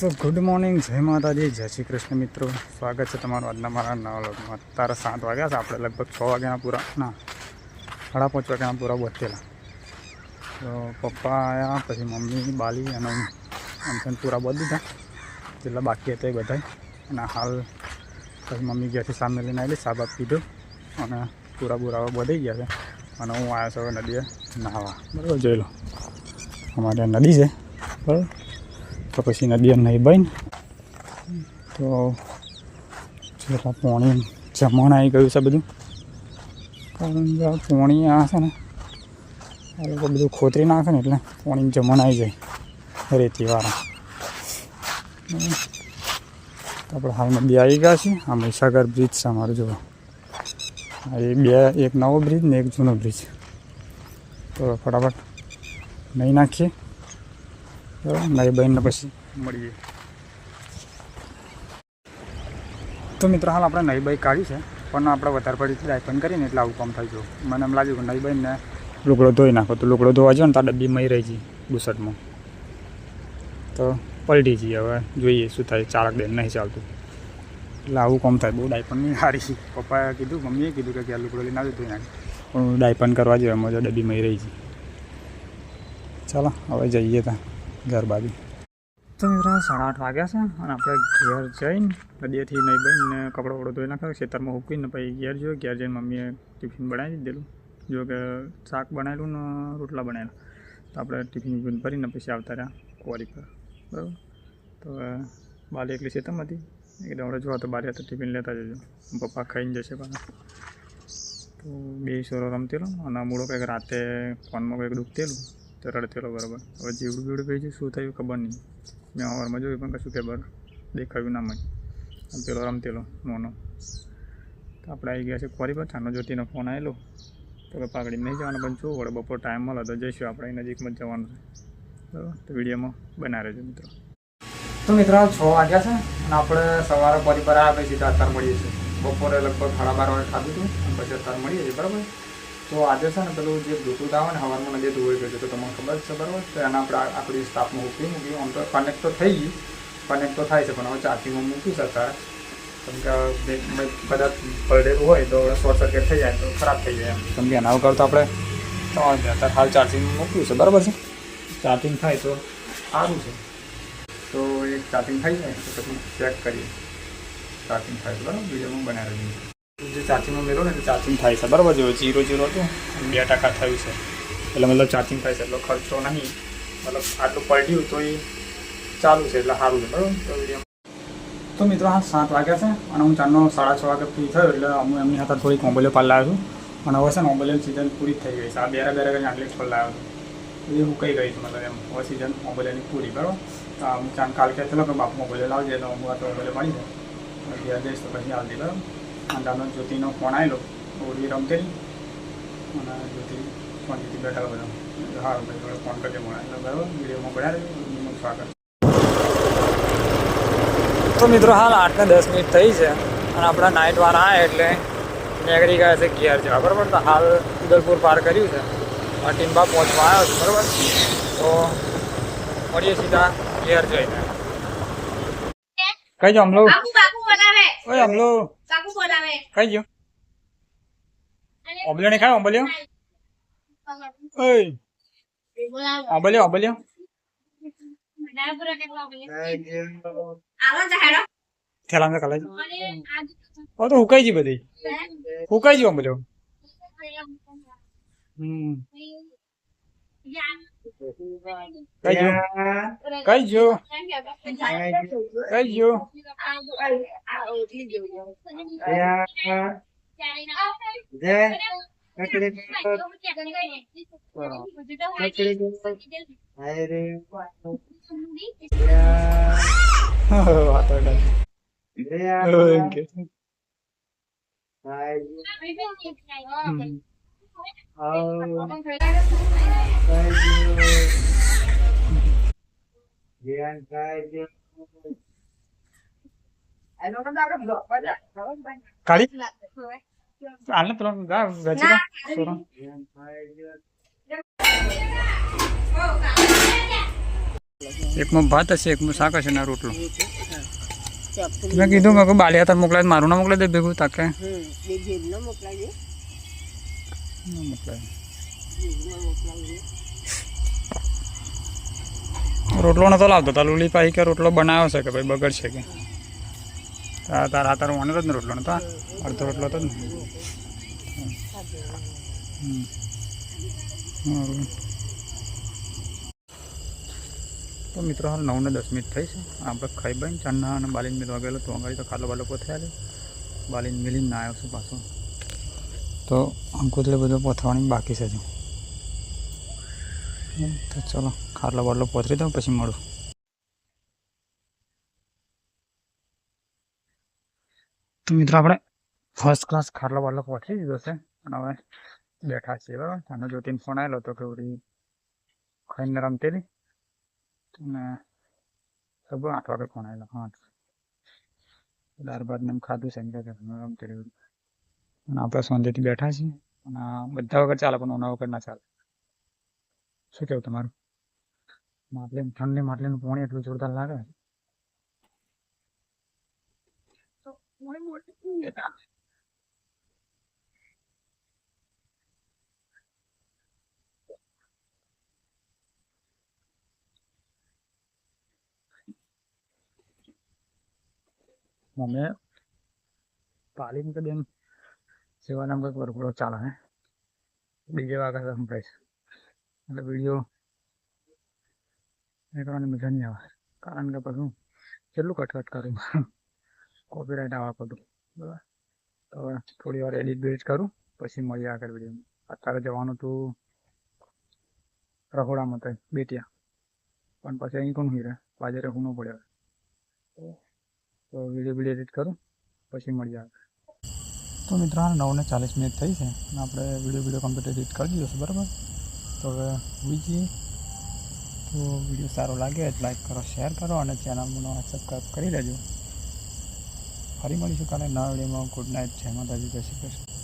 તો good morning, જય માતાજી, જય શ્રી કૃષ્ણ મિત્રો. સ્વાગત છે તમારું આજના મારા નવા વ્લોગમાં. અત્યારે 7 વાગ્યા છે, આપણે લગભગ 6 વાગ્યાના પૂરા ના 5:30 વાગ્યાના પૂરા પહોંચેલા. તો પપ્પા આવ્યા, પછી મમ્મી, બાલી અને આમ પૂરા બોલી દીધા જેટલા બાકી હતા એ બધા. અને હાલ પછી મમ્મી ગયાથી સામે લઈને આવેલી, સાબાદ પીધો અને પૂરા બુરાવા બોલાઈ ગયા છે. અને હું આવ્યો છું નદીએ નાહવા. બરાબર, જોઈ લો અમારે નદી છે બરાબર. તો પછી નદી નહીં બન તો જેટલા પાણી જમણ આવી ગયું છે બધું. કારણ કે પાણી આ છે ને આ લોકો બધું ખોતરી નાખે ને એટલે પાણી જમણ આવી જાય રેતીવાળા. તો આપણે હાલ નદી આવી ગયા છીએ. આ મહીસાગર બ્રિજ છે અમારું, જુઓ. એ બે, એક નવો બ્રિજ ને એક જૂનો બ્રિજ. તો ફટાફટ નહીં નાખીએ બરાબર, નહીં બનીને પછી મળીએ. તો મિત્રો હાલ આપણે નહીં બાઈ કાઢી છે, પણ આપણે વધારે પડી ડાયપન કરીને એટલે આવું કામ થાય. જો મને એમ લાગ્યું કે નહીં બાઈને લુગડો ધોઈ નાખો, તો લુગડો ધોવા જો ને તો ડબ્બી મળી રહી છે બુસટમાં, તો પલટી જઈએ. હવે જોઈએ શું થાય, ચાલક દે નહીં ચાલતું એટલે આવું કામ થાય. બહુ ડાયપન નહીં હારી. પપ્પાએ કીધું, મમ્મીએ કીધું કે આ લુગડો લઈને આવી ધોઈ નાખે, પણ ડાયપન કરવા જોઈએ એમાં જો ડબ્બી મળી રહી છે. ચાલો હવે જઈએ ત્યાં ઘર બાજુ. તો મિત્રો 8:30 વાગ્યા છે અને આપણે ઘેર જઈને નદીએથી નહીં બનીને કપડો વપડો ધોઈ નાખ્યો, ખેતરમાં મૂકીને પછી ઘેર જોયો. ઘેર જઈને મમ્મીએ ટિફિન બનાવી દીધેલું, જો કે શાક બનાવેલું ને રોટલા બનાવેલા. તો આપણે ટિફિન ભરીને પછી આવતા રહ્યા કોરી પર બરાબર. તો બાલી એકલી ખેતમ હતી, એકદમ આપણે જોવા તો બારી હતા, ટિફિન લેતા જજો, પપ્પા ખાઈને જશે પાછા. તો 2 છોરો રમતેલો અને મૂળો કંઈક રાતે ફોનમાં કંઈક દુખતેલું તો રડતેલો બરાબર. હવે જીવડું બીવડું કહી છે, શું થયું ખબર નહીં. મેં સવારમાં જોયું પણ કશું ખબર દેખાયું ના મને. પેલો રમતેલો મોનો. તો આપણે આવી ગયા છે ખોરી પર. ચાનો જ્યોતિનો ફોન આવેલો તો કે પાકડી નહીં જવાનું, પણ શું વળે બપોર ટાઈમ મળે તો જઈશું. આપણે નજીકમાં જ જવાનું છે બરાબર. તો વિડીયોમાં બના રહેજો મિત્રો. તો મિત્રો 6 વાગ્યા છે અને આપણે સવારે ખોરી પર આવ્યા પછી અત્યારે મળીએ છીએ. બપોરે લગભગ 12:30 વાગે ખાધું હતું અને પછી અત્યારે મળીએ છીએ બરાબર. તો આજે છે ને પેલું જે બ્લૂટૂથ આવે ને સવારમાં નદી ધોઈ ગયું છે, તો તમને ખબર છે બરાબર. તો એના આપણે આપણી સ્ટાફમાં મૂક્યું. આમ તો કનેક્ટ તો થઈ ગયું, કનેક્ટ તો થાય છે, પણ હવે ચાર્જિંગમાં મૂક્યું છે અત્યારે. કેમ કે બધા પલડેલું હોય તો શોર્ટ સર્કિટ થઈ જાય તો ખરાબ થઈ જાય એમ. કેમ કે એના વગર તો આપણે અત્યારે હાલ ચાર્જિંગમાં મૂક્યું છે બરાબર છે. ચાર્જિંગ થાય તો સારું છે. તો એક ચાર્જિંગ થઈ જાય તો પછી ચેક કરીએ ચાર્જિંગ થાય તો બરાબર. વિડીયોમાં બનાવી દઈએ. જે ચાર્જિંગમાં મેળવો ને તો ચાર્જિંગ થાય છે બરાબર. જો 0 હતું 2% થયું છે એટલે મતલબ ચાર્જિંગ થાય છે. એટલો ખર્ચો નહીં, મતલબ આટલું પલટ્યું તો એ ચાલુ છે એટલે સારું છે બરાબર. તો વિડીયો તો મિત્રો હા 7 વાગ્યા છે અને હું 6:30 વાગે ફ્રી થયો એટલે હું એમની સાથે થોડીક મોબાઈલો પાલ લાવ્યો છું. અને હવે છે ને મોબાઈલની સિઝન પૂરી થઈ ગઈ છે. આ બેરા કરીને આટલી જ ફળ લાવ્યો હતો એ હું કહી ગઈ છું, મતલબ એમ હવે સિઝન મોબાઈલની પૂરી બરાબર. તો હું કાલ કહેતો કે બાપુ મોબાઈલ લાવજે, તો હું આ તો મોબાઈલ મળી જાય ઘેર જઈશ તો પછી આવતી બરાબર. અને દાદા જ્યોતિનો ફોન આવેલો, ઓડી રમતેલી અને જ્યોતિ ફોનથી બેઠા બધા. સારું ભાઈ ફોન કરજે મને એટલે બરાબર. વિડીયોમાં બનાવી સ્વાગત. તો મિત્રો હાલ 8 ને 10 મિનિટ થઈ છે અને આપણા નાઇટવાળા આવ્યા એટલે નીકળી ગયા છે ઘેર જવા બરાબર. તો હાલ ઉદલપુર પાર કર્યું છે, ટીમ્બા પહોંચવા આવ્યો છે બરાબર. તો મળીએ સીધા ઘેર જઈને. કઈ જાઓ હમલો, ઓય હમલો કઈ ગયો ઓબલ્યો ને ખાય ઓબલ્યો, ઓય ઓબલ્યો ઓબલ્યો થેલા કલાઈ ઓ તો હુકાઈ જી બધી હુકાઈ જી ઓબલ્યો. કઈ જો કઈ જો કાળી આને પેલો ગજી એકમાં ભાત હશે, એકમાં શાક હશે ને રોટલો. મેં કીધું કે બાલિયા તાર મોકલાય, મારું ના મોકલાય દે ભેગું તાકે મોકલાય. રોટલો નતો લાવતો તાર ઉલી પાઈ કે રોટલો બનાવ્યો છે કે ભાઈ બગડ છે કે તારા તારો મને જ ને રોટલો નતો, અડધો રોટલો હતો ને. તો મિત્રો હાલ 9 ને 10 મિનિટ થઈ છે. આપણે ખાઈ બાઈને ચાના અને બાલીને મિલ વાગેલો તો અંગાડી તો ખાલો બાલો પોથાયેલો બાલીને મિલીને ના આવ્યો છું પાછો. તો અંકુતલે બધો પોથવાની બાકી છે. તો ચલો ખાટલો બાટલો પોથરી દઉં પછી મળું. તો મિત્રો આપણે ફર્સ્ટ ક્લાસ ખાટલો બાટલો પોથરી દીધો છે અને હવે બેઠા છીએ બરાબર. આનો જ્યોતિન ફોન આવેલો તો કે ઉડી ખાઈને રમતેલી અને સબ 8 વાગે ફોન આવેલો. 8 દાળ ભાત ને ખાધું છે એમ કે રમતેલી અને આપણે શાંતિથી બેઠા છીએ. અને બધા વગર ચાલે પણ ઓના વગર ના ચાલે. શું કેવું તમારું? માટલી ઠંડી માટલીનું પાણી એટલું જોરદાર લાગે. મમ્મી પાલી કે બેન સેવાના કંઈક વરઘોડો ચાલે હે બીજે વાગે સંભળાય છે એટલે વિડીયો એ કરવાની મજા નહીં આવે કારણ કે પછી કેટલું કટકટ કરું કોપીરાઇટ આવવા પડતું બરાબર. તો હવે થોડી વાર એડિટ બેડિટ કરું પછી મળીએ આગળ વિડીયોમાં. અત્યારે જવાનું તું રખોડામાં તો બેટિયા પણ પછી અહીં કોણ હીરે બાજે રહેવું ન પડે. તો વિડીયો એડિટ કરું પછી મળીએ આગળ. તો મિત્રો હાલ 9 ને 40 મિનિટ થઈ છે અને આપણે વિડીયો કમ્પ્લીટ એડિટ કરી દીધો છે બરાબર. તો હવે બીજી તો વિડીયો સારો લાગે તો લાઈક કરો, શેર કરો અને ચેનલનો સબસ્ક્રાઈબ કરી લેજો. ફરી મળીશું કાલે નવા વિડીયોમાં. ગુડ નાઇટ, જય માતાજી, જય શ્રી કૃષ્ણ.